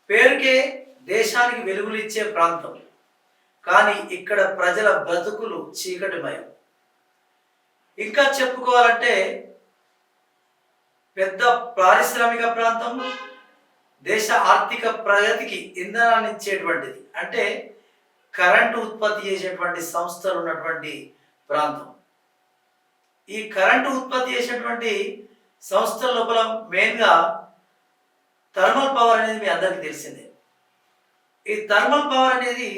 పేరుకే దేశానికి వెలుగులిచ్చే ప్రాంతం, కానీ ఇక్కడ ప్రజల బ్రతుకులు చీకటిమయం. ఇంకా చెప్పుకోవాలంటే పెద్ద పారిశ్రామిక ప్రాంతం, దేశ ఆర్థిక ప్రగతికి ఇంధనాన్ని ఇచ్చేటువంటిది, అంటే కరెంటు ఉత్పత్తి చేసేటువంటి సంస్థలు ఉన్నటువంటి ప్రాంతం. ఈ కరెంటు ఉత్పత్తి చేసేటువంటి సంస్థల లోపల మెయిన్గా థర్మల్ పవర్ అనేది మీ అందరికీ తెలిసిందే. ఈ థర్మల్ పవర్ అనేది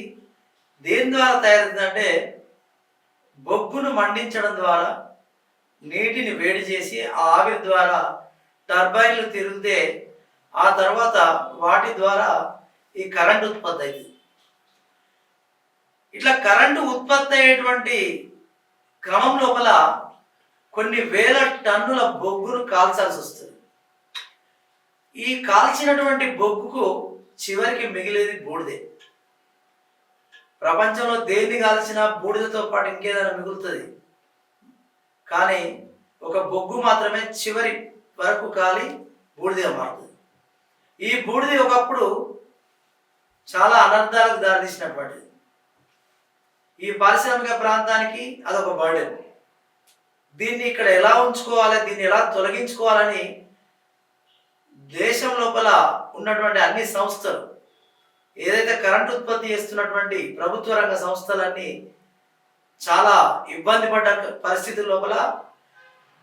దేని ద్వారా తయారవుతుందంటే బొగ్గును మండించడం ద్వారా నీటిని వేడి చేసి ఆ ఆవిరి ద్వారా టర్బైన్లు తిరిగితే ఆ తర్వాత వాటి ద్వారా ఈ కరెంటు ఉత్పత్తి అవుతుంది. ఇట్లా కరెంటు ఉత్పత్తి అయ్యేటువంటి క్రమం లోపల కొన్ని వేల టన్నుల బొగ్గును కాల్చాల్సి వస్తుంది. ఈ కాల్చినటువంటి బొగ్గుకు చివరికి మిగిలేది బూడిదే. ప్రపంచంలో దేన్ని కాల్చినా బూడిదతో పాటు ఇంకేదైనా మిగులుతుంది, కానీ ఒక బొగ్గు మాత్రమే చివరి వరకు కాలి బూడిదగా మారుతుంది. ఈ బూడిద ఒకప్పుడు చాలా అనర్థాలకు దారితీసినటువంటిది. ఈ పారిశ్రామిక ప్రాంతానికి అదొక బర్డెన్. దీన్ని ఇక్కడ ఎలా ఉంచుకోవాలి, దీన్ని ఎలా తొలగించుకోవాలని దేశం లోపల ఉన్నటువంటి అన్ని సంస్థలు, ఏదైతే కరెంటు ఉత్పత్తి చేస్తున్నటువంటి ప్రభుత్వ రంగ సంస్థలన్నీ చాలా ఇబ్బంది పడ్డ పరిస్థితుల లోపల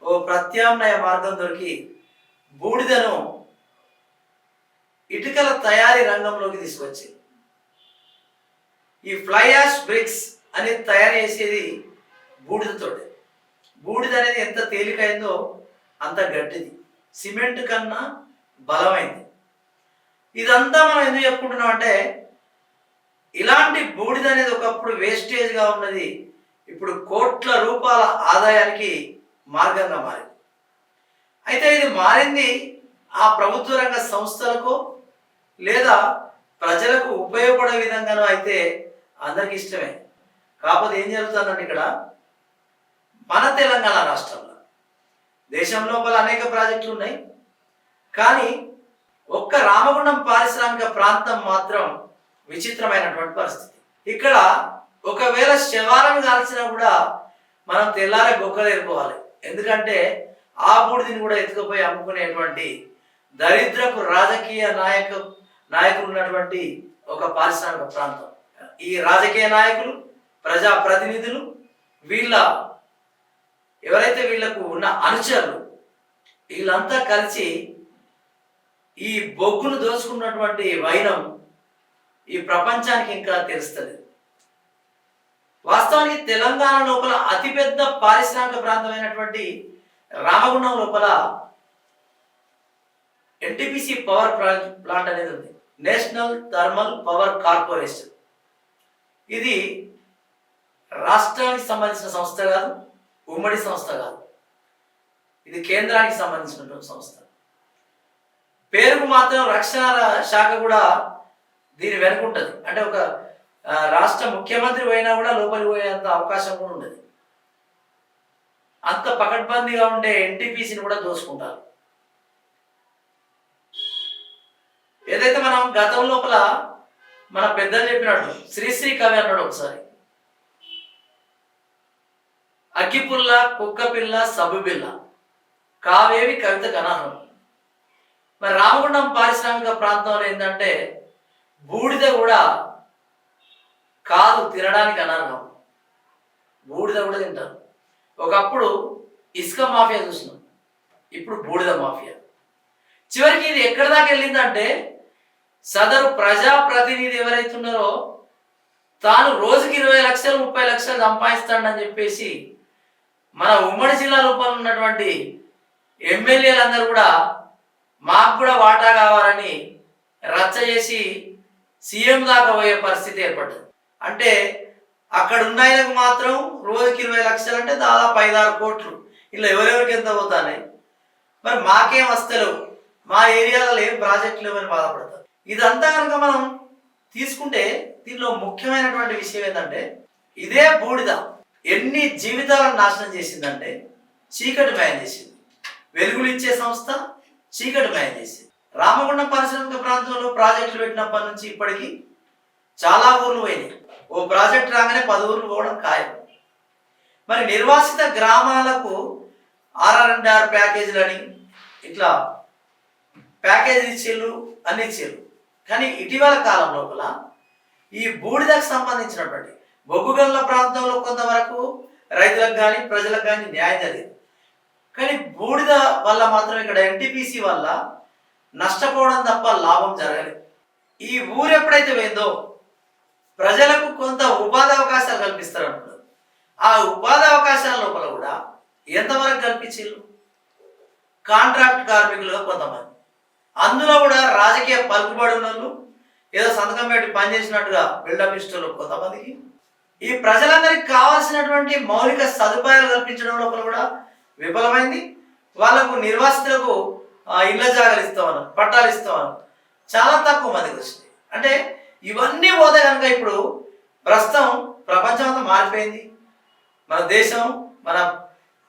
ఓ ప్రత్యామ్నాయ మార్గం దొరికి బూడిదను ఇటుకల తయారీ రంగంలోకి తీసుకొచ్చి ఈ ఫ్లై యాష్ బ్రిక్స్ అనేది తయారు చేసేది బూడిదతోటి. బూడిద అనేది ఎంత తేలికైందో అంత గట్టిది, సిమెంట్ కన్నా బలమైంది. ఇదంతా మనం ఎందుకు చెప్పుకుంటున్నాం అంటే ఇలాంటి బూడిద అనేది ఒకప్పుడు వేస్టేజ్గా ఉన్నది, ఇప్పుడు కోట్ల రూపాయల ఆదాయానికి మార్గంగా మారింది. అయితే ఇది మారింది ఆ ప్రభుత్వ రంగ సంస్థలకు లేదా ప్రజలకు ఉపయోగపడే విధంగానూ అయితే అందరికి ఇష్టమే. కాకపోతే ఏం జరుగుతుందంటే ఇక్కడ మన తెలంగాణ రాష్ట్రంలో దేశం లోపల అనేక ప్రాజెక్టులు ఉన్నాయి, కానీ ఒక్క రామగుండం పారిశ్రామిక ప్రాంతం మాత్రం విచిత్రమైనటువంటి పరిస్థితి. ఇక్కడ ఒకవేళ శవాలను కాల్చినా కూడా మనం తెల్లారే బొక్కలు ఎరుకోవాలి, ఎందుకంటే ఆ బూడిదని కూడా ఎత్తుకుపోయి అమ్ముకునేటువంటి దరిద్రపు రాజకీయ నాయకులు ఉన్నటువంటి ఒక పారిశ్రామిక ప్రాంతం. ఈ రాజకీయ నాయకులు, ప్రజాప్రతినిధులు, ఎవరైతే వీళ్లకు ఉన్న అనుచరులు, వీళ్ళంతా కలిసి ఈ బొగ్గును దోచుకున్నటువంటి వైనం ఈ ప్రపంచానికి ఇంకా తెలుస్తుంది. వాస్తవానికి తెలంగాణ లోపల అతిపెద్ద పారిశ్రామిక ప్రాంతమైనటువంటి రామగుండం లోపల ఎన్టీపీసీ పవర్ ప్లాంట్ అనేది ఉంది, నేషనల్ థర్మల్ పవర్ కార్పొరేషన్. ఇది రాష్ట్రానికి సంబంధించిన సంస్థ కాదు, ఉమ్మడి సంస్థ కాదు, ఇది కేంద్రానికి సంబంధించినటువంటి సంస్థ. పేరుకు మాత్రం రక్షణ శాఖ కూడా దీని వెనుకుంటుంది. అంటే ఒక రాష్ట్ర ముఖ్యమంత్రి పోయినా కూడా లోపలికి పోయేంత అవకాశం కూడా ఉండదు. అంత పకడ్బందీగా ఉండే ఎన్టీపీసీని కూడా దోచుకుంటారు. ఏదైతే మనం గతం లోపల మన పెద్దలు చెప్పినట్టు శ్రీశ్రీ కవి అన్నాడు ఒకసారి, అగ్గిపుల్ల కుక్కపిల్ల సబ్బుబిల్ల కావేవి కవిత గణాహం. మరి రామగుండం పారిశ్రామిక ప్రాంతంలో ఏంటంటే బూడిద కూడా కాదు తినడానికి అనర్హం, బూడిద కూడా తింటారు. ఒకప్పుడు ఇసుక మాఫియా చూసినాం, ఇప్పుడు బూడిద మాఫియా. చివరికి ఇది ఎక్కడి దాకా వెళ్ళిందంటే సదరు ప్రజాప్రతినిధి ఎవరైతున్నారో తాను రోజుకి 20 లక్షలు 30 లక్షలు సంపాదిస్తాడని చెప్పేసి మన ఉమ్మడి జిల్లా రూపంలో ఉన్నటువంటి ఎమ్మెల్యేలందరూ కూడా మాకు కూడా వాటా కావాలని రచ్చ చేసి సీఎం దాకా పోయే పరిస్థితి ఏర్పడ్డది. అంటే అక్కడ ఉన్న ఆయనకు మాత్రం రోజుకి 20 లక్షలు అంటే దాదాపు 5-6 కోట్లు. ఇలా ఎవరెవరికి ఎంత పోతానే, మరి మాకేం వస్తలేవు, మా ఏరియాలో ఏం ప్రాజెక్టులు లేవని బాధపడతారు. ఇదంతా కనుక మనం తీసుకుంటే దీనిలో ముఖ్యమైనటువంటి విషయం ఏంటంటే ఇదే బూడిద ఎన్ని జీవితాలను నాశనం చేసిందంటే చీకటి మయం చేసింది. వెలుగులు ఇచ్చే సంస్థ చీకటి మయం చేసింది. రామగుండం పారిశ్రామిక ప్రాంతంలో ప్రాజెక్టులు పెట్టినప్పటి నుంచి ఇప్పటికీ చాలా ఊర్లు పోయినాయి. ఓ ప్రాజెక్ట్ రాగానే 10 ఊర్లు పోవడం ఖాయం. మరి నిర్వాసిత గ్రామాలకు ఆర్ఆర్ ప్యాకేజీలని ఇట్లా ప్యాకేజీ ఇచ్చేళ్ళు అన్ని ఇచ్చేళ్ళు. కానీ ఇటీవల కాలం లోపల ఈ బూడిదకు సంబంధించినటువంటి బొగ్గు గనుల ప్రాంతంలో కొంతవరకు రైతులకు కానీ ప్రజలకు కానీ న్యాయం జరిగింది. కానీ బూడిద వల్ల మాత్రం ఇక్కడ ఎన్టీపీసీ వల్ల నష్టపోవడం తప్ప లాభం జరగలేదు. ఈ ఊరు ఎప్పుడైతే పోయిందో ప్రజలకు కొంత ఉపాధి అవకాశాలు కల్పిస్తారు అనుకున్నారు. ఆ ఉపాధి అవకాశాల లోపల కూడా ఎంతవరకు కల్పించారు? కాంట్రాక్ట్ కార్మికులుగా కొంతమంది, అందులో కూడా రాజకీయ పలుకుబడి ఉన్న వాళ్ళు, ఏదో సంతకం పెట్టి పనిచేసినట్టుగా బిల్డప్ ఇష్టలు కొంతమందికి, ఈ ప్రజలందరికీ కావాల్సినటువంటి మౌలిక సదుపాయాలు కల్పించడం లోపల కూడా విఫలమైంది. వాళ్ళకు నిర్వాసితులకు ఇళ్ల జాగాలు ఇస్తామన్నారు, పట్టాలు ఇస్తామన్నారు, చాలా తక్కువ మందికి వచ్చింది. అంటే ఇవన్నీ పోతే కనుక ఇప్పుడు ప్రస్తుతం ప్రపంచం అంతా మారిపోయింది. మన దేశం, మన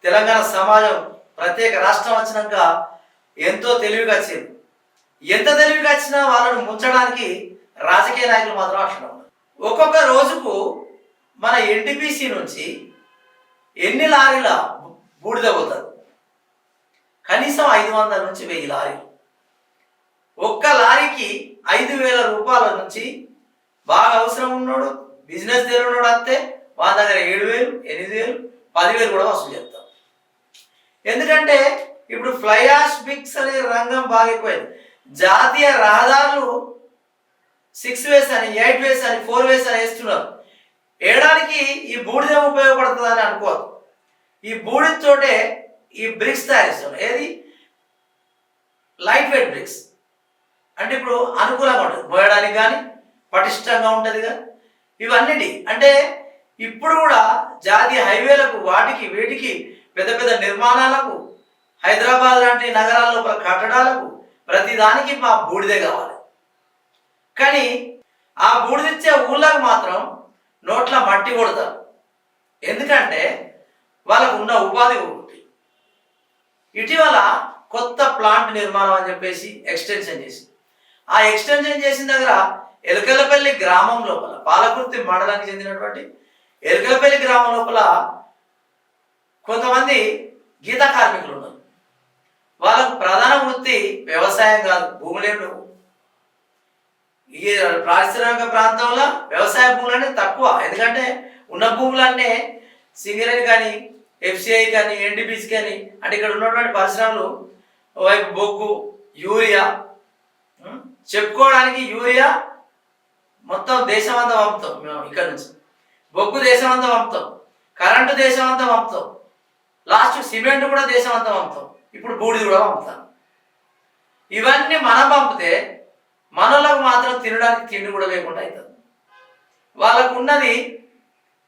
తెలంగాణ సమాజం ప్రత్యేక రాష్ట్రం వచ్చినాక ఎంతో తెలివిగా వచ్చింది. ఎంత తెలివిగా వచ్చినా వాళ్ళను ముంచడానికి రాజకీయ నాయకులు మాత్రం అట్లా ఉన్నారు. ఒక్కొక్క రోజుకు మన ఎన్టీపీసీ నుంచి ఎన్ని లారీల బూడిద పోతారు? కనీసం 500 నుంచి 1000 లారీలు. ఒక్క లారీకి 5,000 రూపాయల నుంచి బాగా అవసరం ఉన్నాడు, బిజినెస్ తెలియనోడు వస్తే వాళ్ళ దగ్గర 7,000, 8,000, 10,000 కూడా వసూలు చేస్తాం. ఎందుకంటే ఇప్పుడు ఫ్లై యాష్ బిక్స్ అనే రంగం బాగా ఎక్కువైంది. జాతీయ రహదారులు 6 వేస్ అని, 8 వేస్ అని, 4 వేస్ అని వేస్తున్నారు. వేయడానికి ఈ బూడిద ఉపయోగపడుతుంది అని అనుకోదు. ఈ బూడిదతోటే ఈ బ్రిక్స్ తయారు చేస్తున్నారు. ఏది? Light weight bricks. అంటే ఇప్పుడు అనుకూలంగా ఉంటుంది మోయడానికి, కానీ పటిష్టంగా ఉంటుంది కదా. ఇవన్నిటి అంటే ఇప్పుడు కూడా జాతీయ హైవేలకు, వాటికి వీటికి, పెద్ద పెద్ద నిర్మాణాలకు, హైదరాబాద్ లాంటి నగరాల్లో కట్టడాలకు ప్రతిదానికి మా బూడిదే కావాలి. కానీ ఆ బూడిదిచ్చే ఊళ్ళకు మాత్రం నోట్ల మట్టి కొడతారు. ఎందుకంటే వాళ్ళకు ఉన్న ఉపాధి ఒకటి. ఇటీవల కొత్త ప్లాంట్ నిర్మాణం అని చెప్పేసి ఎక్స్టెన్షన్ చేసి, ఆ ఎక్స్టెన్షన్ చేసిన దగ్గర ఎలకలపల్లి గ్రామం లోపల, పాలకుర్తి మండలానికి చెందినటువంటి ఎలకలపల్లి గ్రామం లోపల కొంతమంది గీత కార్మికులు ఉన్నారు. వాళ్ళకు ప్రధాన వృత్తి వ్యవసాయం కాదు, భూములేం లేవు. ఈ పారిశ్రామిక ప్రాంతంలో వ్యవసాయ భూములన్నీ తక్కువ. ఎందుకంటే ఉన్న భూములన్నీ సింగరేణి కానీ, ఎఫ్సిఐ కానీ, ఎన్టీపీసీ కానీ, అంటే ఇక్కడ ఉన్నటువంటి పరిశ్రమలు వైపు బొగ్గు, యూరియా, చెప్పుకోవడానికి యూరియా మొత్తం దేశమంతా పంపుతాం మేము. ఇక్కడ నుంచి బొగ్గు దేశమంతా పంపుతాం, కరెంటు దేశమంతా పంపుతాం, లాస్ట్ సిమెంట్ కూడా దేశమంతా పంపుతాం, ఇప్పుడు బూడిది కూడా పంపుతాం. ఇవన్నీ మనం పంపితే మనలకు మాత్రం తినడానికి తిండి కూడా లేకుండా అవుతుంది. వాళ్ళకు ఉన్నది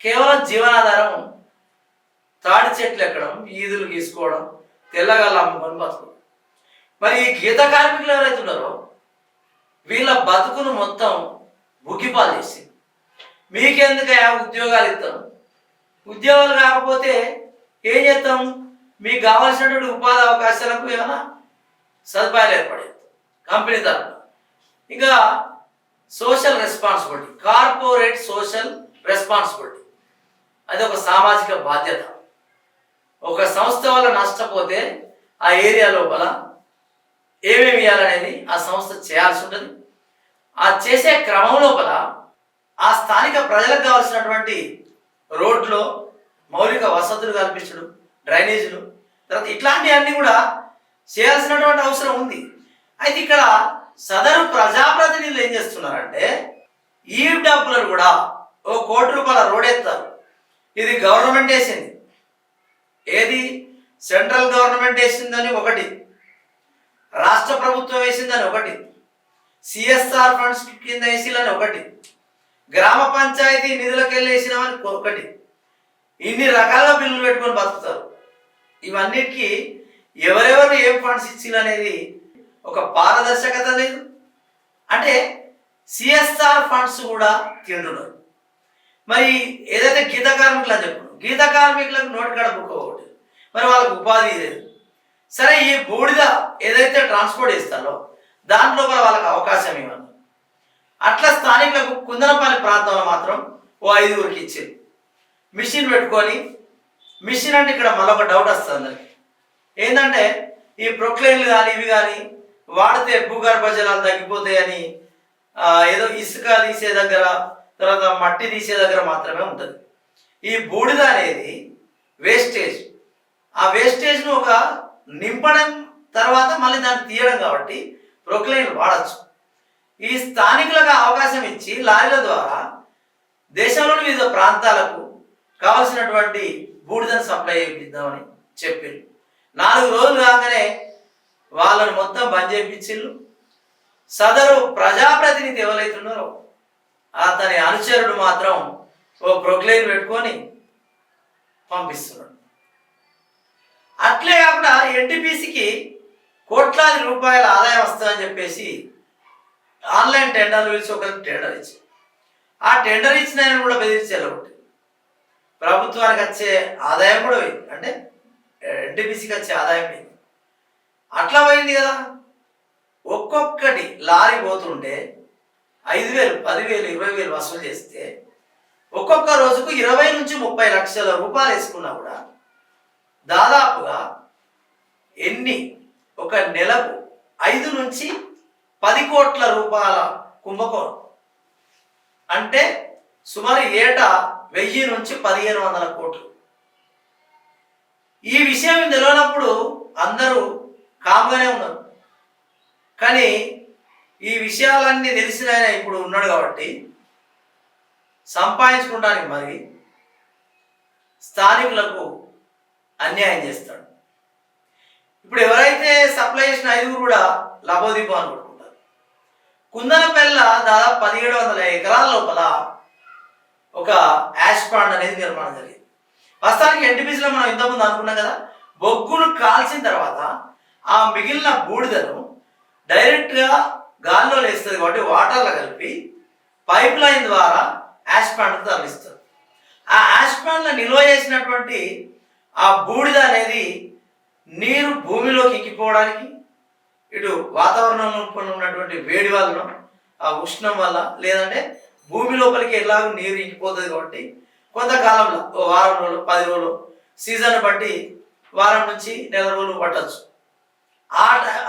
కేవలం జీవనాధారం తాడి చెట్లు ఎక్కడం, ఈదులు గీసుకోవడం, తెల్లగల్ల అమ్ముకొని బతుకు. మరి ఈ గీత కార్మికులు ఎవరైతే ఉన్నారో వీళ్ళ బతుకును మొత్తం బుగ్గిపాలు చేసి, మీకెందుకయా ఉద్యోగాలు ఇస్తాం, ఉద్యోగాలు కాకపోతే ఏం చేస్తాం, మీకు కావాల్సినటువంటి ఉపాధి అవకాశాలకు ఏమైనా సదుపాయాలు ఏర్పడేది కంపెనీ తరఫున. ఇంకా social responsibility, corporate social responsibility, అది ఒక సామాజిక బాధ్యత. ఒక సంస్థ వల్ల నష్టపోతే ఆ ఏరియా లోపల ఏమేమి ఇవ్వాలనేది ఆ సంస్థ చేయాల్సి ఉంటుంది. ఆ చేసే క్రమం లోపల ఆ స్థానిక ప్రజలకు కావాల్సినటువంటి రోడ్లు, మౌలిక వసతులు కల్పించడం, డ్రైనేజీలు, తర్వాత ఇట్లాంటివన్నీ కూడా చేయాల్సినటువంటి అవసరం ఉంది. అయితే ఇక్కడ సదరు ప్రజాప్రతినిధులు ఏం చేస్తున్నారంటే ఈ డబ్బులను కూడా ₹1 కోటి రోడ్ ఎత్తారు. ఇది గవర్నమెంట్ వేసింది. ఏది? సెంట్రల్ గవర్నమెంట్ వేసిందని ఒకటి, రాష్ట్ర ప్రభుత్వం వేసిందని ఒకటి, సిఎస్ఆర్ ఫండ్స్ కింద వేసిలని ఒకటి, గ్రామ పంచాయతీ నిధులకు వెళ్ళి వేసినామని ఒకటి. ఇన్ని రకాలుగా బిల్లులు పెట్టుకొని బతుకుతారు. ఇవన్నిటికీ ఎవరెవరు ఏం ఫండ్స్ ఇచ్చిననేది ఒక పారదర్శకత లేదు. అంటే సిఎస్ఆర్ ఫండ్స్ కూడా తింటున్నారు. మరి ఏదైతే గీత కార్మికులు అని చెప్పారు, గీత కార్మికులకు నోటి కాడ బుక్ ఒకటి, మరి వాళ్ళకు ఉపాధి లేదు. సరే, ఈ బూడిద ఏదైతే ట్రాన్స్పోర్ట్ ఇస్తారో దాంట్లో కూడా వాళ్ళకి అవకాశం ఇవ్వాలి. అట్లా స్థానికులకు కుందనపల్లి ప్రాంతంలో మాత్రం ఓ 5గురికి ఇచ్చింది. మిషన్ పెట్టుకొని, మిషన్ అంటే ఇక్కడ మరొక డౌట్ వస్తుంది అందరికి. ఏంటంటే ఈ ప్రొక్లైన్లు కానీ ఇవి కానీ వాడితే భూగర్భ జలాలు తగ్గిపోతాయని ఏదో ఇసుక తీసే దగ్గర, తర్వాత మట్టి తీసే దగ్గర మాత్రమే ఉంటుంది. ఈ బూడిద అనేది వేస్టేజ్. ఆ వేస్టేజ్ను ఒక నింపడం తర్వాత మళ్ళీ దాన్ని తీయడం కాబట్టి ప్రొక్లైన్లు వాడచ్చు. ఈ స్థానికులకు అవకాశం ఇచ్చి లారీల ద్వారా దేశంలోని వివిధ ప్రాంతాలకు కావలసినటువంటి బూడిదను సప్లై చేయిద్దామని చెప్పిండు. 4 రోజులు కాగానే వాళ్ళని మొత్తం బంద్ చేయించిళ్ళు. సదరు ప్రజాప్రతినిధి ఎవరైతున్నారో అతని అనుచరుడు మాత్రం ఓ ప్రొక్లైన్ పెట్టుకొని పంపిస్తున్నాడు. అట్లే కాకుండా ఎన్టీపీసీకి కోట్లాది రూపాయల ఆదాయం వస్తుందని చెప్పేసి ఆన్లైన్ టెండర్లు పిలిచి ఒకరికి టెండర్ ఇచ్చి, ఆ టెండర్ ఇచ్చిన ఆయన కూడా బెదిరించారు. ఒకటి ప్రభుత్వానికి వచ్చే ఆదాయం కూడా పోయింది, అంటే ఎన్టీపీసీకి వచ్చే ఆదాయం పోయింది. అట్లా పోయింది కదా. ఒక్కొక్కటి లారీ పోతుంటే 5,000, 10,000, 20,000 వసూలు చేస్తే ఒక్కొక్క రోజుకు 20 నుంచి 30 లక్షల రూపాయలు వేసుకున్నా కూడా దాదాపుగా ఒక నెలకు 5 నుంచి 10 కోట్ల రూపాయల కుంభకోణం. అంటే సుమారు ఏటా 1000 నుంచి 1,500 కోట్లు. ఈ విషయం తెలియనప్పుడు అందరూ కామ్గానే ఉన్నారు. కానీ ఈ విషయాలన్నీ తెలిసిన ఆయన ఇప్పుడు ఉన్నాడు కాబట్టి సంపాదించుకోవడానికి మరి స్థానికులకు అన్యాయం చేస్తాడు. ఇప్పుడు ఎవరైతే సప్లై చేసిన 5గురు కూడా లబోదీపం అనుకుంటారు. కుందనపల్లి దాదాపు 1700 ఎకరాల లోపల ఒక యాష్ పాండ్ అనేది నిర్మాణం జరిగింది. ప్రస్తుతానికి ఎన్టీపీసీలో మనం ఇంతకుముందు అనుకున్నాం కదా, బొగ్గును కాల్చిన తర్వాత ఆ మిగిలిన బూడిదను డైరెక్ట్గా గాల్లో వేస్తుంది కాబట్టి వాటర్లో కలిపి పైప్ లైన్ ద్వారా యాష్ పాండ్కు తరలిస్తారు. ఆ యాష్ పాండ్లో నిల్వ చేసినటువంటి ఆ బూడిద అనేది నీరు భూమిలోకి ఎక్కిపోవడానికి, ఇటు వాతావరణంలో ఉన్నటువంటి వేడి వలన, ఆ ఉష్ణం వల్ల, లేదంటే భూమి లోపలికి ఎలాగో నీరు ఇంకిపోతుంది కాబట్టి కొంతకాలంలో ఓ వారం రోజులు, 10 రోజులు, సీజన్ బట్టి వారం నుంచి నెల రోజులు పట్టచ్చు.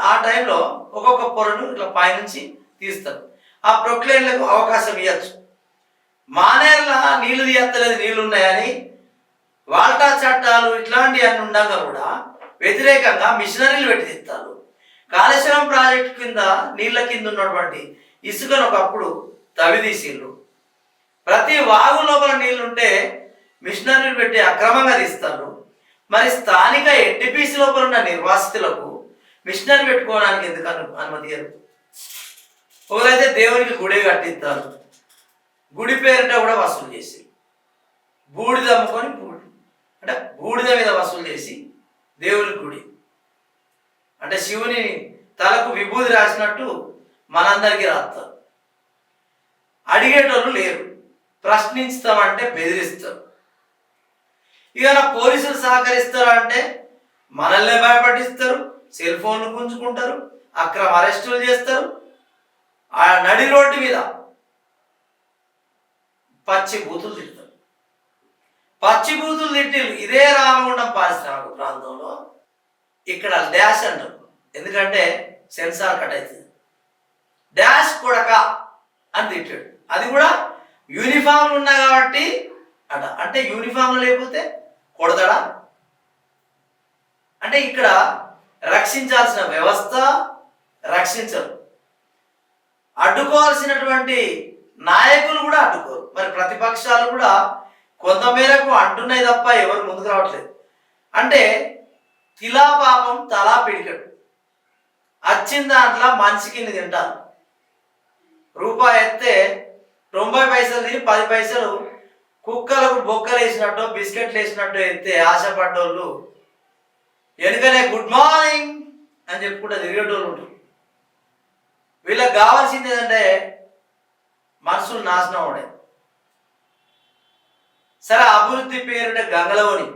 ఆ టైంలో ఒక్కొక్క పొరను ఇట్లా పైనుంచి తీస్తారు. ఆ ప్రొక్లైన్లకు అవకాశం ఇవ్వచ్చు. మానేర్ల నీళ్లు తీయత్తలేదు, నీళ్లు ఉన్నాయని వాల్టా చట్టాలు ఇట్లాంటివన్నీ ఉండగా కూడా వ్యతిరేకంగా మిషనరీలు పెట్టి తీస్తారు. కాళేశ్వరం ప్రాజెక్టు కింద నీళ్ళ కింద ఉన్నటువంటి ఇసుకను ఒకప్పుడు తవ్విదీసిళ్ళు. ప్రతి వాగు లోపల నీళ్లుంటే మిషనరీలు పెట్టి అక్రమంగా తీస్తారు. మరి స్థానిక ఎన్టీపీసీ లోపల ఉన్న నిర్వాసితులకు మిషనరీ పెట్టుకోవడానికి ఎందుకు అనుమతి ఇవ్వరు? ఒకరైతే దేవునికి గుడి కట్టిస్తారు, గుడి పేరిట కూడా వసూలు చేసి బూడిద అమ్ముకొని అంటే బూడిద మీద వసూలు చేసి దేవుని గుడి అంటే శివుని తలకు విభూది రాసినట్టు మనందరికీ రాస్తారు. అడిగేటోళ్ళు లేరు, ప్రశ్నిస్తామంటే బెదిరిస్తారు. ఇక పోలీసులు సహకరిస్తారా అంటే మనల్నే భయపడిస్తారు, సెల్ ఫోన్లు గుంజుకుంటారు, అక్రమ అరెస్టులు చేస్తారు. ఆ నడి రోడ్డు మీద పచ్చి బూతులు తిడతారు. పచ్చి బూతులు తిట్టి ఇదే రామగుండం పారిశ్రామిక ప్రాంతంలో ఇక్కడ డాష్ అంటారు, ఎందుకంటే సెన్సార్ కట్ అవుతుంది. డాష్ కొడక అని తిట్టాడు. అది కూడా యూనిఫామ్లు ఉన్నాయి కాబట్టి అంటే యూనిఫామ్లు లేకపోతే కొడతాడా? అంటే ఇక్కడ రక్షించాల్సిన వ్యవస్థ రక్షించరు, అడ్డుకోవాల్సినటువంటి నాయకులు కూడా అడ్డుకోరు. మరి ప్రతిపక్షాలు కూడా కొంతమేరకు అంటున్నాయి తప్ప ఎవరు ముందుకు రావట్లేదు. అంటే తిలా పాపం తలా పిడికడు, వచ్చిన దాంట్లో మనిషికి తింటారు. రూపాయి ఎత్తే 90 పైసలు తిని 10 పైసలు కుక్కలకు బొక్కలు వేసినట్టు బిస్కెట్లు వేసినట్టు ఎత్తే ఆశపడ్డోళ్ళు వెనుకనే గుడ్ మార్నింగ్ అని చెప్పుకుంటే తిరిగేటోళ్ళు ఉంటారు. వీళ్ళకి కావాల్సింది ఏంటంటే మనసులు నాశనం అవడే. సరే, అభివృద్ధి పేరుంటే గంగలవని,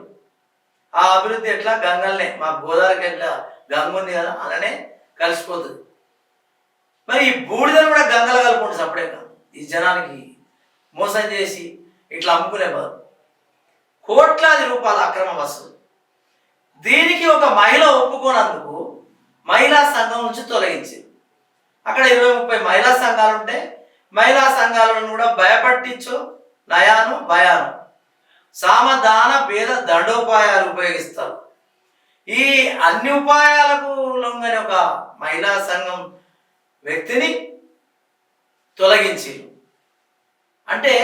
ఆ అభివృద్ధి ఎట్లా గంగల్నే, మా గోదావరికి ఎట్లా గంగ ఉంది కదా అలానే కలిసిపోతుంది. మరి ఈ బూడిదను కూడా గంగల కలుపుకుంటుంది సపరేట్గా ఈ జనానికి మోసం చేసి ఇట్లా అమ్ముకునే బదులు కోట్లాది రూపాయల అక్రమ వసూలు. దీనికి ఒక మహిళ ఒప్పుకోనందుకు మహిళా సంఘం నుంచి తొలగించింది. అక్కడ 20-30 మహిళా సంఘాలు ఉంటే మహిళా సంఘాలను కూడా భయపట్టించు నయాను భయాను సామధాన భేద దండోపాయాలు ఉపయోగిస్తారు. ఈ అన్ని ఉపాయాలకు లొంగని ఒక మహిళా సంఘం వ్యక్తిని తొలగించి అంటే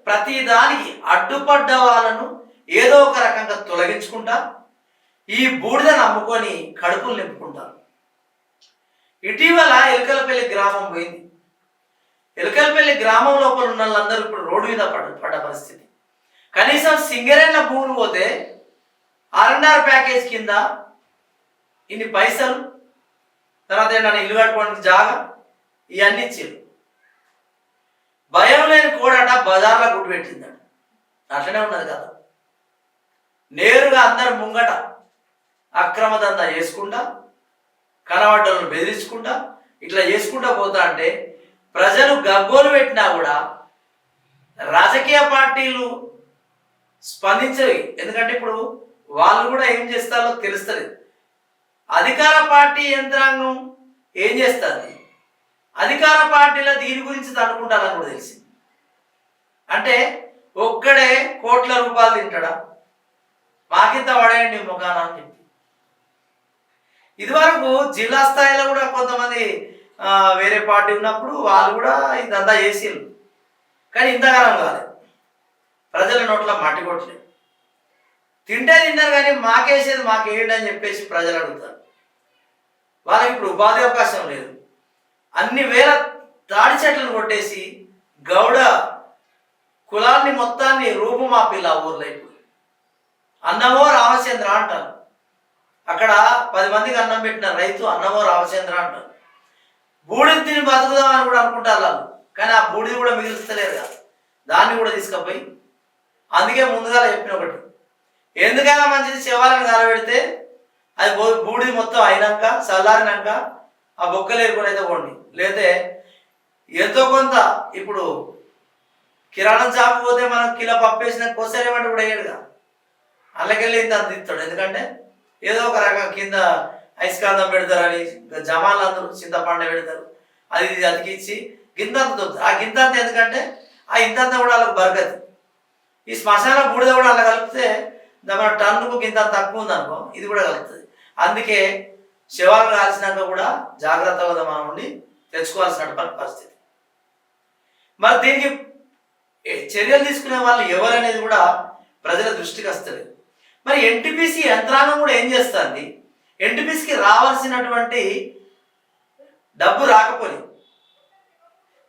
ప్రతి దానికి అడ్డుపడ్డ వాళ్ళను ఏదో ఒక రకంగా తొలగించుకుంటా ఈ బూడిదను అమ్ముకొని కడుపులు నింపుకుంటారు. ఇటీవల ఎలకలపల్లి గ్రామం పోయింది. ఎలకలపల్లి గ్రామం లోపల ఉన్న వాళ్ళందరూ ఇప్పుడు రోడ్డు మీద పడ్డ పరిస్థితి. కనీసం సింగరేళ్ళ భూములు పోతే R&R ప్యాకేజ్ కింద ఇన్ని పైసలు, తర్వాత ఏంటంటే ఇల్లు కట్టుకోవడానికి జాగా, ఇవన్నీ ఇచ్చారు. భయం లేని కోడట బజార్లో గుడ్డు పెట్టిందట. అట్లనే ఉన్నది కదా. నేరుగా అందరు ముంగట అక్రమ దందా చేసుకుంటా కనబడ్డలను బెదిరించుకుంటా ఇట్లా చేసుకుంటా పోతా అంటే ప్రజలు గగ్గోలు పెట్టినా కూడా రాజకీయ పార్టీలు స్పందించవి. ఎందుకంటే ఇప్పుడు వాళ్ళు కూడా ఏం చేస్తారో తెలుస్తుంది. అధికార పార్టీ యంత్రాంగం ఏం చేస్తుంది, అధికార పార్టీలో దీని గురించి తనుకుంటారని కూడా తెలిసింది. అంటే ఒక్కడే కోట్ల రూపాయలు తింటాడా, మాకింత పడేయండి ముఖాన అని చెప్పి. ఇదివరకు జిల్లా స్థాయిలో కూడా కొంతమంది వేరే పార్టీ ఉన్నప్పుడు వాళ్ళు కూడా ఇదంతా చేసిరు, కానీ ఇంతకాలం కాలేదు. ప్రజల నోట్లో మట్టి కొట్టలేదు. తింటే తిన్నారు కానీ మాకేసేది మాకేయండి అని చెప్పేసి ప్రజలు అడుగుతారు. వాళ్ళకి ఇప్పుడు ఉపాధి అవకాశం లేదు. అన్ని వేల తాడి చెట్లను కొట్టేసి గౌడ కులాన్ని మొత్తాన్ని రూపుమాపిల్ల ఊర్లో. ఇప్పుడు అన్నమో రామచంద్ర అంటారు. అక్కడ 10 మందికి అన్నం పెట్టిన రైతు అన్నమో రామచంద్ర అంటారు. బూడిద తిని బతుకుదామని కూడా అనుకుంటారు వాళ్ళు, కానీ ఆ బూడిది కూడా మిగిలిస్తలేరు కదా, దాన్ని కూడా తీసుకుపోయి. అందుకే ముందుగా చెప్పిన ఒకటి, ఎందుకైనా మంచిది శవాలను కాలబెడితే అది బూడిది మొత్తం అయినాక చల్లారినాక ఆ బొక్కలు ఏరుకొని అయితే పోండి. లేతే ఎంతో కొంత ఇప్పుడు కిరాణం షాపు పోతే మనం కిలో పప్పు వేసిన కోసరేమంటే కూడా వేయడుగా, అందుకెళ్ళి ఇంత తీస్తాడు. ఎందుకంటే ఏదో ఒక రకం కింద ఐస్కాంతం పెడతారని జమాన్లు అందరూ చింతపండు పెడతారు, అది అతికిచ్చి గింతంత దొరుకుతుంది. ఆ గింతంత ఎందుకంటే ఆ ఇంతంత కూడా వాళ్ళకి బరగతి. ఈ శ్మశాన బూడిద కూడా అలా కలిపితే మన టన్నుకు గింత తక్కువ ఉందనుకో, ఇది కూడా కలుగుతుంది. అందుకే శవాలు కాల్చినాక కూడా జాగ్రత్తగా మనం ఉండి తెచ్చుకోవాల్సిన పరిస్థితి. మరి దీనికి చర్యలు తీసుకునే వాళ్ళు ఎవరనేది కూడా ప్రజల దృష్టికి వస్తుంది. మరి ఎన్టీపీసీ యంత్రాంగం కూడా ఏం చేస్తుంది, ఎన్టీపీసీకి రావాల్సినటువంటి డబ్బు రాకపోయి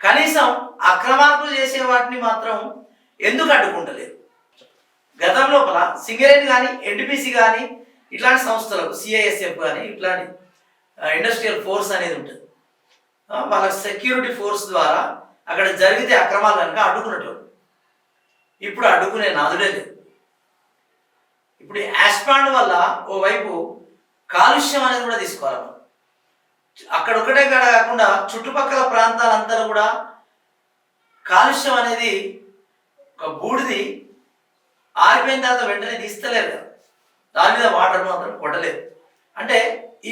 కనీసం అక్రమార్కులు చేసే వాటిని మాత్రం ఎందుకు అడ్డుకుంటలేదు? గతం లోపల సింగరేణి కానీ ఎన్టీపీసీ కానీ ఇట్లాంటి సంస్థలకు సిఐఎస్ఎఫ్ కానీ ఇట్లాంటి ఇండస్ట్రియల్ ఫోర్స్ అనేది ఉంటుంది. వాళ్ళ సెక్యూరిటీ ఫోర్స్ ద్వారా అక్కడ జరిగితే అక్రమాలు కనుక అడ్డుకునేటోళ్ళు. ఇప్పుడు అడ్డుకునే నాదుడే లేదు. ఇప్పుడు యాష్పాండ్ వల్ల ఓవైపు కాలుష్యం అనేది కూడా తీసుకోవాలి. అక్కడ ఒకటే కాకుండా చుట్టుపక్కల ప్రాంతాలంతా కూడా కాలుష్యం అనేది ఒక బూడిది ఆరిపోయిన తర్వాత వెంటనే తీస్తలేరు కదా, దాని మీద వాటర్ మాత్రం కొట్టలేదు. అంటే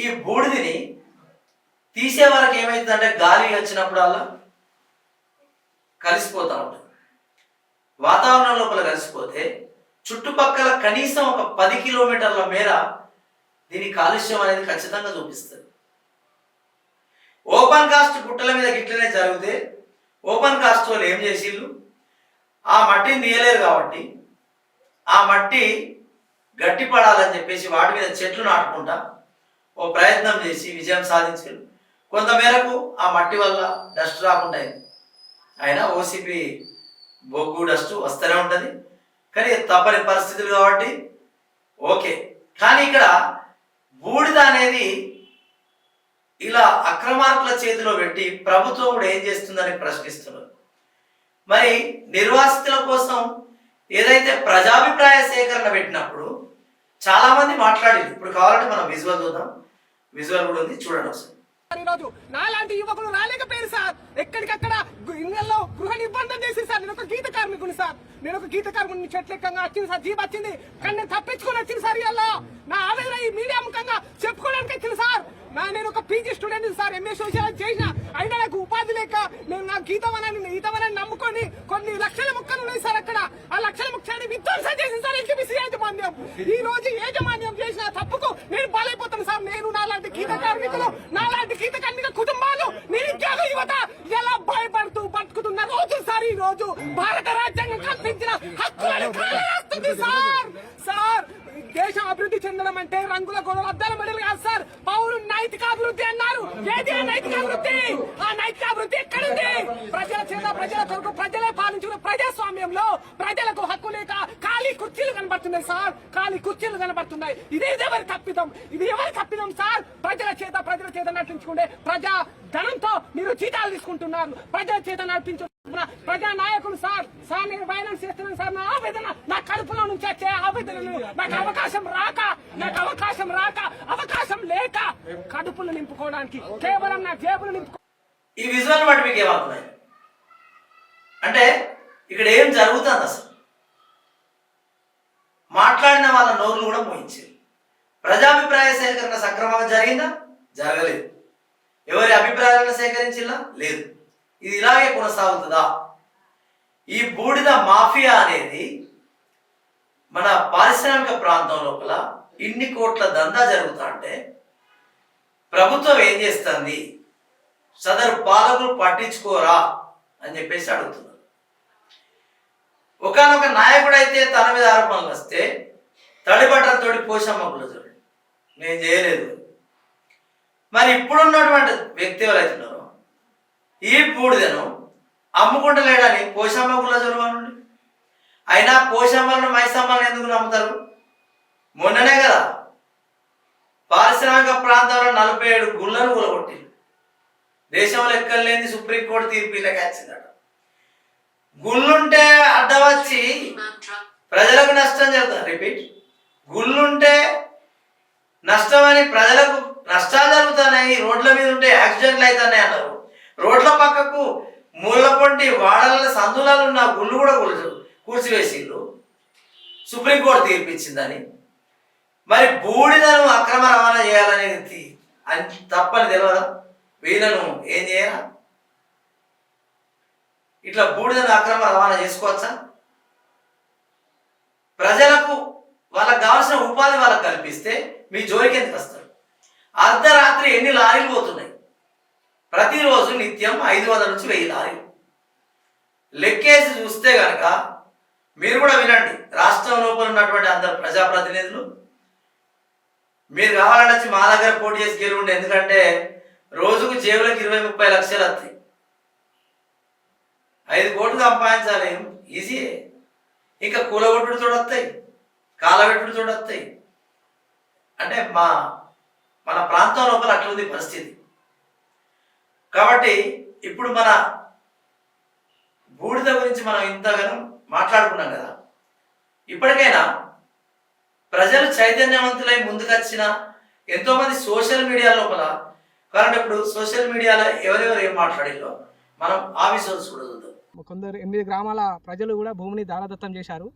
ఈ బూడిదిని తీసే వరకు ఏమవుతుందంటే గాలి వచ్చినప్పుడల్లా కలిసిపోతూ ఉంటుంది. వాతావరణం లోపల కలిసిపోతే చుట్టుపక్కల కనీసం ఒక 10 కిలోమీటర్ల మేర దీని కాలుష్యం అనేది ఖచ్చితంగా చూపిస్తుంది. ఓపెన్ కాస్ట్ గుట్టల మీద గిట్లనే జరిగితే ఓపెన్ కాస్ట్ వాళ్ళు ఏం చేసిళ్ళు, ఆ మట్టిని తీయలేరు కాబట్టి ఆ మట్టి గట్టి పడాలని చెప్పేసి వాటి మీద చెట్లు నాటుకుంటా ఓ ప్రయత్నం చేసి విజయం సాధించారు. కొంతమేరకు ఆ మట్టి వల్ల డస్ట్ రాకుండా అయింది. అయినా ఓసిపి బొగ్గు డస్ట్ వస్తూనే ఉంటుంది, కానీ తప్పని పరిస్థితులు కాబట్టి ఓకే. కానీ ఇక్కడ బూడిద అనేది ఇలా అక్రమార్కుల చేతిలో పెట్టి ప్రభుత్వం కూడా ఏం చేస్తుందని ప్రశ్నిస్తున్నారు. మరి నిర్వాసితుల కోసం ఏదైతే ప్రజాభిప్రాయ సేకరణ పెట్టినప్పుడు చాలా మంది మాట్లాడారు. ఇప్పుడు కావాలంటే మనం విజువల్ చూద్దాం. విజువల్ కూడా ఉంది, చూడండి ఒకసారి. ఈరోజు నాలాంటి యువకులు రాలేకపోయారు సార్. ఎక్కడికక్కడ ఇళ్లలో గృహ నిర్బంధం చేసి సార్. నేను ఒక గీత కార్మికుని సార్. నేను ఒక గీత కార్మికుని చెట్లెక్కంగా వచ్చింది సార్. జీప్ వచ్చింది కానీ నేను తప్పించుకొని వచ్చింది సార్. ఇలా నా ఆవేదన ఈ మీడియా ముఖంగా చెప్పుకోవడానికి వచ్చింది సార్. నేను ఒక PG student sir. MA social చేసిన అయినా నాకు ఉపాధి లేక నేను నా గీతవనాన్ని నమ్ముకొని కొన్ని లక్షల ముక్కలు ఉన్నాయి సార్. అక్కడ ఆ లక్షల ముక్కని విధ్వంసం చేసింది సార్ ఎల్టీబీసీ యాజమాన్యం. ఈ రోజు యాజమాన్యం చేసిన తప్పుకు నేను బలైపోతాను సార్. నేను నాలాంటి గీత కార్మికులు, నాలాంటి గీత కార్మిక కుటుంబాలు, నిరుద్యోగ యువత ఎలా భయపడుతూ బతుకుతున్న రోజు సార్. ఈ రోజు భారత రాజ్యాంగం కల్పించిన హక్కులను కాలరాస్తుంది సార్. సార్ దేశం అభివృద్ధి చెందడం అంటే రంగుల గొడవలు అద్దాల మెడలు కాదు సార్. పౌరులు నైతిక అభివృద్ధి అన్నారు. ఏది నైతిక అభివృద్ధి? ఆ నైతిక అభివృద్ధి ఎక్కడుంది? ప్రజల చేత ప్రజల కొరకు ప్రజలే పాలించిన ప్రజాస్వామ్యంలో ప్రజలకు హక్కు లేక ఖాళీ కుర్చీలు కనబడుతున్నాయి సార్. ఖాళీ కుర్చీలు కనబడుతున్నాయి. ఇది ఎవరి తప్పిదం? ఇది ఎవరి తప్పిదం సార్? ప్రజల చేత నటించుకుంటే ప్రజా ధనంతో మీరు జీతాలు తీసుకుంటున్నారు. ప్రజల చేత నడిపించు ప్రజా నాయకులు సార్. నేను వైలెన్స్ చేస్తున్నాను సార్. నా ఆవేదన నా కడుపులో నుంచి వచ్చే ఆవేదనలు నాకు అవకాశం రాక అవకాశం లేక కడుపులు నింపుకోవడానికి కేవలం నా జేబులు నింపుకో. ఈ విజువల్ బట్టి మీకు ఏమవుతున్నాయి అంటే ఇక్కడ ఏం జరుగుతుంది అసలు? మాట్లాడిన వాళ్ళ నోర్లు కూడా మోయించారు. ప్రజాభిప్రాయ సేకరణ సక్రమంగా జరిగిందా? జరగలేదు. ఎవరి అభిప్రాయాలను సేకరించిలా? లేదు. ఇది ఇలాగే కొనసాగుతుందా? ఈ బూడిద మాఫియా అనేది మన పారిశ్రామిక ప్రాంతం లోపల ఇన్ని కోట్ల దందా జరుగుతా అంటే ప్రభుత్వం ఏం చేస్తుంది? సదరు పాలకులు పట్టించుకోరా అని చెప్పేసి అడుగుతున్నారు. ఒకనొక నాయకుడు అయితే తన మీద ఆరోపణలు వస్తే తడిబట్టలతో పోషమ్మకులు చూడండి నేను చేయలేదు. మరి ఇప్పుడున్నటువంటి వ్యక్తి ఎవరైతున్నారో ఈ బూడిదను అమ్ముకుంటలేడని పోషమ్మ గుళ్ళ చదువునండి. అయినా పోషమ్మలను మైసమ్మలను ఎందుకు నమ్ముతారు? మొన్ననే కదా పారిశ్రామిక ప్రాంతంలో 47 గుళ్ళను కూలగొట్టి దేశంలో ఎక్కలేని సుప్రీంకోర్టు తీర్పు ఇలాగ వచ్చిందట. గుళ్ళుంటే అడ్డవచ్చి ప్రజలకు నష్టం జరుగుతుంది. రిపీట్, గుళ్ళుంటే నష్టమని ప్రజలకు నష్టాలు జరుగుతున్నాయి. రోడ్ల మీద ఉంటే యాక్సిడెంట్లు అవుతున్నాయి అన్నారు. రోడ్ల పక్కకు ముళ్ళ పొంటి వాడల సందులాలు ఉన్న గుళ్ళు కూడా కూర్చివేసిండ్రు. సుప్రీంకోర్టు తీర్పిచ్చిందని. మరి బూడిదను అక్రమ రవాణా చేయాలనేది తప్పని తెలియదా? వీళ్ళను ఏం చేయరా? ఇట్లా బూడిదను అక్రమ రవాణా చేసుకోవచ్చా? ప్రజలకు వాళ్ళకు కావాల్సిన ఉపాధి వాళ్ళకు కల్పిస్తే మీ జోలికి ఎందుకు వస్తారు? అర్ధరాత్రి ఎన్ని లారీలు పోతున్నాయి? ప్రతిరోజు నిత్యం 500 నుంచి 1000 లారీలు. లెక్కేసి చూస్తే కనుక మీరు కూడా వినండి. రాష్ట్రం లోపల ఉన్నటువంటి అందరు ప్రజాప్రతినిధులు మీరు కావాలంటే మా దగ్గర పోటీ చేసి గెలువండి. ఎందుకంటే రోజుకు జేబులకు 20-30 లక్షలు వస్తాయి. 5 కోట్లు సంపాదించాలి ఈజీయే. ఇంకా కూలగొట్టుడితో వస్తాయి, కాలబెట్టుడితో వస్తాయి. అంటే మన ప్రాంతం లోపల అట్లుంది పరిస్థితి. కాబట్టి ఇప్పుడు మన బూడిద గురించి మనం ఇంతగానో మాట్లాడుకున్నాం కదా. ఇప్పటికైనా ప్రజలు చైతన్యవంతులై ముందుకొచ్చిన ఎంతోమంది సోషల్ మీడియా లోపల కాబట్టి ఇప్పుడు సోషల్ మీడియాలో ఎవరెవరు ఏం మాట్లాడారో మనం ఆ విజువల్స్ కూడా చూద్దాం. కొందరు 8 గ్రామాల ప్రజలు కూడా భూమిని దారాదత్తం చేశారు.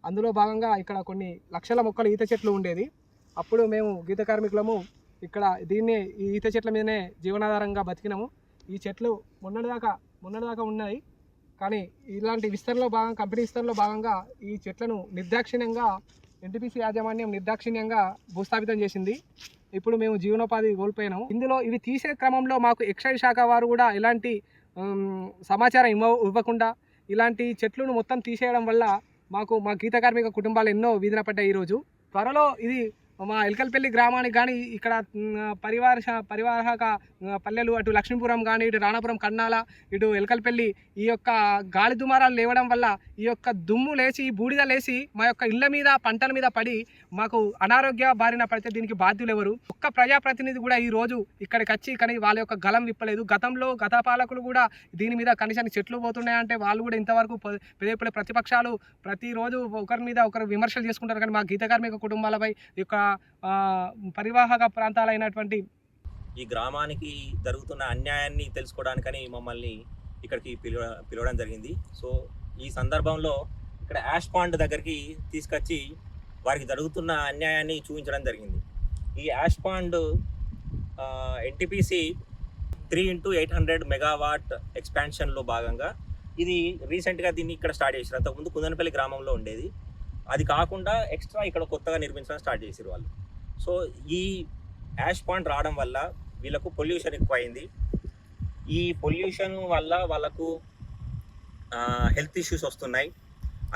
అందులో భాగంగా ఇక్కడ కొన్ని లక్షల మొక్కలు ఈత చెట్లు ఉండేది. అప్పుడు మేము గీత కార్మికులము ఇక్కడ ఈ ఈత చెట్ల మీదనే జీవనాధారంగా బతికినాము. ఈ చెట్లు మొన్నటిదాకా ఉన్నాయి. కానీ ఇలాంటి విస్తరణలో భాగంగా కంపెనీ విస్తరణలో భాగంగా ఈ చెట్లను నిర్దాక్షిణ్యంగా ఎన్టీపీసీ యాజమాన్యం నిర్దాక్షిణ్యంగా భూస్థాపితం చేసింది. ఇప్పుడు మేము జీవనోపాధి కోల్పోయినాము. ఇందులో ఇవి తీసే క్రమంలో మాకు ఎక్సైజ్ శాఖ వారు కూడా ఎలాంటి సమాచారం ఇవ్వకుండా ఇలాంటి చెట్లను మొత్తం తీసేయడం వల్ల మా గీత కార్మిక కుటుంబాలు ఎన్నో వీధిన పడ్డాయి. ఈరోజు త్వరలో ఇది మా ఎల్కల్పల్లి గ్రామానికి కానీ ఇక్కడ పరివాహక పల్లెలు అటు లక్ష్మీపురం కానీ ఇటు రాణాపురం కన్నాల ఇటు ఎల్కల్పల్లి ఈ యొక్క గాలి దుమారాలు లేవడం వల్ల ఈ యొక్క దుమ్ము లేచి బూడిద లేచి మా యొక్క ఇళ్ల మీద పంటల మీద పడి మాకు అనారోగ్య బారిన పడితే దీనికి బాధ్యులు ఎవరు? ఒక్క ప్రజాప్రతినిధి కూడా ఈ రోజు ఇక్కడికి వచ్చి కానీ వాళ్ళ యొక్క గలం విప్పలేదు. గత పాలకులు కూడా దీని మీద కనీసం చెట్లు పోతున్నాయంటే వాళ్ళు కూడా ఇంతవరకు ప్రతిపక్షాలు ప్రతిరోజు ఒకరి మీద ఒకరు విమర్శలు చేసుకుంటారు. కానీ మా గీత కార్మిక కుటుంబాలపై యొక్క పరివాహక ప్రాంతాలైనటువంటి ఈ గ్రామానికి జరుగుతున్న అన్యాయాన్ని తెలుసుకోవడానికని మమ్మల్ని ఇక్కడికి పిలవడం జరిగింది. సో ఈ సందర్భంలో ఇక్కడ యాష్ పాండ్ దగ్గరికి తీసుకొచ్చి వారికి జరుగుతున్న అన్యాయాన్ని చూపించడం జరిగింది. ఈ ash pond NTPC 3x800 megawatt ఎక్స్పాన్షన్లో భాగంగా ఇది రీసెంట్గా దీన్ని ఇక్కడ స్టార్ట్ చేశారు. అంతకుముందు కుందనపల్లి గ్రామంలో ఉండేది. అది కాకుండా ఎక్స్ట్రా ఇక్కడ కొత్తగా నిర్మించడం స్టార్ట్ చేశారు వాళ్ళు. సో ఈ యాష్ పాండ్ రావడం వల్ల వీళ్ళకు పొల్యూషన్ ఎక్కువైంది. ఈ పొల్యూషన్ వల్ల వాళ్ళకు హెల్త్ ఇష్యూస్ వస్తున్నాయి.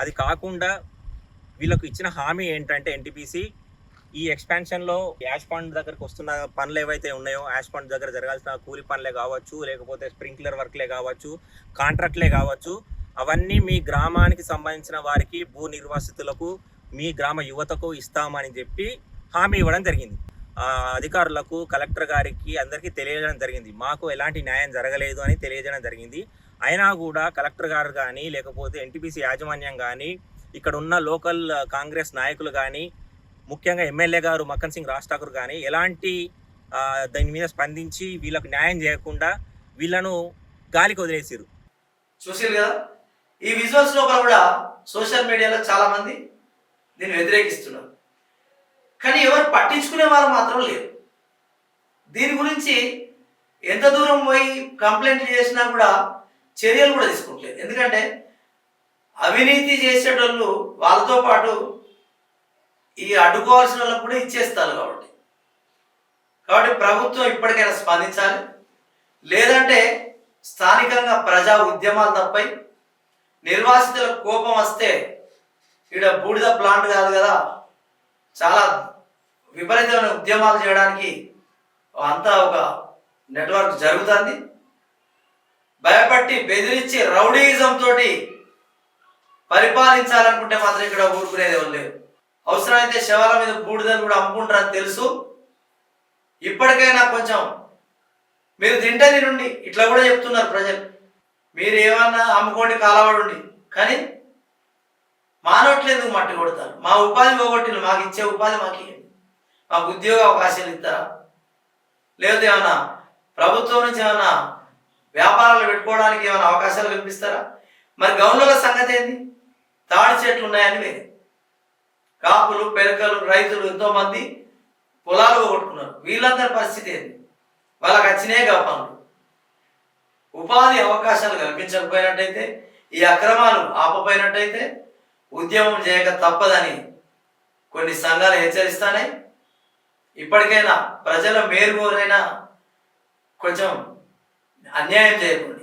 అది కాకుండా వీళ్ళకు ఇచ్చిన హామీ ఏంటంటే ఎన్టీపీసీ ఈ ఎక్స్పాన్షన్లో యాష్ పాండ్ దగ్గరకు వస్తున్న పనులు ఏవైతే ఉన్నాయో, యాష్ పాండ్ దగ్గర జరగాల్సిన కూలి పనులే కావచ్చు, లేకపోతే స్ప్రింక్లర్ వర్క్లే కావచ్చు, కాంట్రాక్ట్లే కావచ్చు, అవన్నీ మీ గ్రామానికి సంబంధించిన వారికి, భూ నిర్వాసితులకు, మీ గ్రామ యువతకు ఇస్తామని చెప్పి హామీ ఇవ్వడం జరిగింది. అధికారులకు, కలెక్టర్ గారికి అందరికీ తెలియజేయడం జరిగింది. మాకు ఎలాంటి న్యాయం జరగలేదు అని తెలియజేయడం జరిగింది. అయినా కూడా కలెక్టర్ గారు కానీ, లేకపోతే ఎన్టీపీసీ యాజమాన్యం కానీ, ఇక్కడ ఉన్న లోకల్ కాంగ్రెస్ నాయకులు కానీ, ముఖ్యంగా ఎమ్మెల్యే గారు మక్కన్ సింగ్ రాజ్ ఠాకూర్ కానీ ఎలాంటి దాని మీద స్పందించి వీళ్ళకు న్యాయం చేయకుండా వీళ్ళను గాలికి వదిలేసారు. చూసారు కదా, ఈ విజువల్స్ లోపల కూడా సోషల్ మీడియాలో చాలా మంది దీన్ని వ్యతిరేకిస్తున్నారు. కానీ ఎవరు పట్టించుకునే వారు మాత్రం లేరు. దీని గురించి ఎంత దూరం పోయి కంప్లైంట్లు చేసినా కూడా చర్యలు కూడా తీసుకుంటలేదు. ఎందుకంటే అవినీతి చేసేటోళ్ళు వాళ్ళతో పాటు ఈ అడ్డుకోవాల్సిన వాళ్ళకు కూడా ఇచ్చేస్తారు. కాబట్టి ప్రభుత్వం ఇప్పటికైనా స్పందించాలి. లేదంటే స్థానికంగా ప్రజా ఉద్యమాలు తప్పై నిర్వాసితుల కోపం వస్తే ఇక్కడ బూడిద ప్లాంట్ కాదు కదా, చాలా విపరీతమైన ఉద్యమాలు చేయడానికి అంతా ఒక నెట్వర్క్ జరుగుతుంది. భయపట్టి బెదిరించి రౌడీయిజం తోటి పరిపాలించాలనుకుంటే మాత్రం ఇక్కడ ఊరుకునేది ఎవరు లేరు. అవసరమైతే శవాల మీద బూడిదని కూడా అమ్ముకుంటారని తెలుసు. ఇప్పటికైనా కొంచెం మీరు తింటే తినండి, ఇట్లా కూడా చెప్తున్నారు ప్రజలు. మీరు ఏమన్నా అమ్ముకోండి, కాలవాడుండి, కానీ మానవట్లేదు మట్టి కొడతారు. మా ఉపాధి పోగొట్టిన, మాకు ఇచ్చే ఉపాధి మాకు ఇవ్వండి, మాకు ఉద్యోగ అవకాశాలు ఇస్తారా, లేకపోతే ఏమన్నా ప్రభుత్వం నుంచి ఏమన్నా వ్యాపారాలు పెట్టుకోవడానికి ఏమైనా అవకాశాలు కల్పిస్తారా? మరి గౌన్ల సంగతి ఏంది? తాడి చెట్లు ఉన్నాయని వేరే, కాపులు, పెరకలు, రైతులు ఎంతోమంది పొలాలు పోగొట్టుకున్నారు. వీళ్ళందరి పరిస్థితి ఏంది? వాళ్ళకి వచ్చినాయి పనులు. ఉపాధి అవకాశాలు కల్పించకపోయినట్టయితే, ఈ అక్రమాలు ఆపపోయినట్టయితే ఉద్యమం చేయక తప్పదని కొన్ని సంఘాలు హెచ్చరిస్తాయి. ఇప్పటికైనా ప్రజల మేలుకోరైనా కొంచెం అన్యాయం చేయకుండా